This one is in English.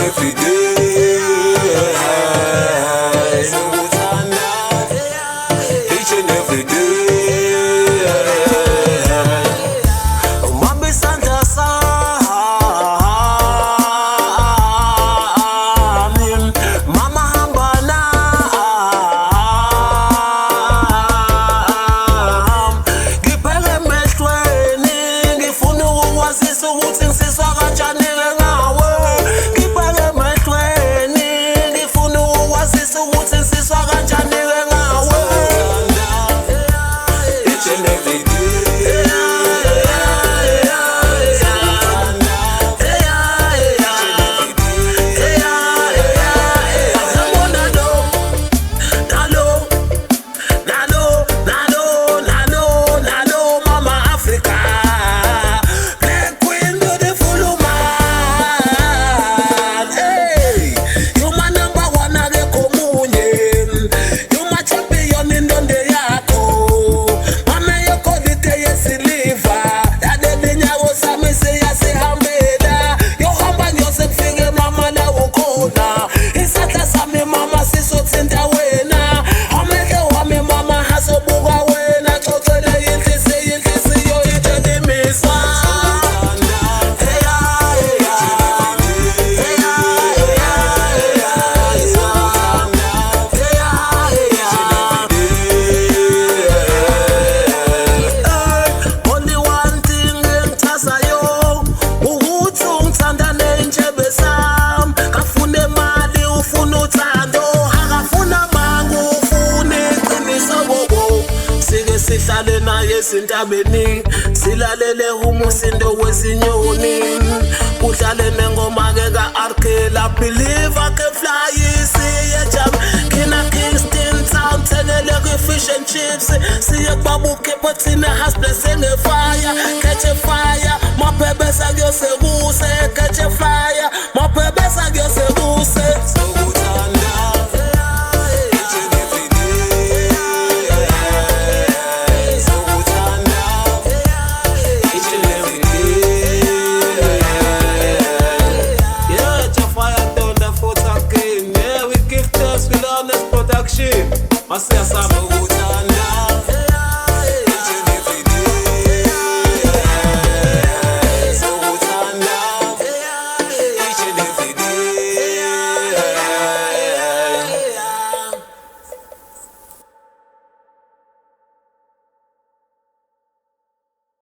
every day. Each and every day. Mami Santa Sami, Mama Hambana, ngipele mehlweni ngifuna ukwazisa ukuthi ngisizwa kanjani ngawe. Ngipele mehlweni ngifuna ukwazisa ukuthi ngisizwa kanjani ngawe. Each and every day. Sihlale naye ezintabeni silalele umsindo wezinyoni udlale nengoma ke ka-R-Kelly believe I can fly siye jam kina Kingston Town thenele kwi-fish and chips siye kubabuke phothina hasbless ngefire catch a fire mabhebe sakuyosebuse catch a fire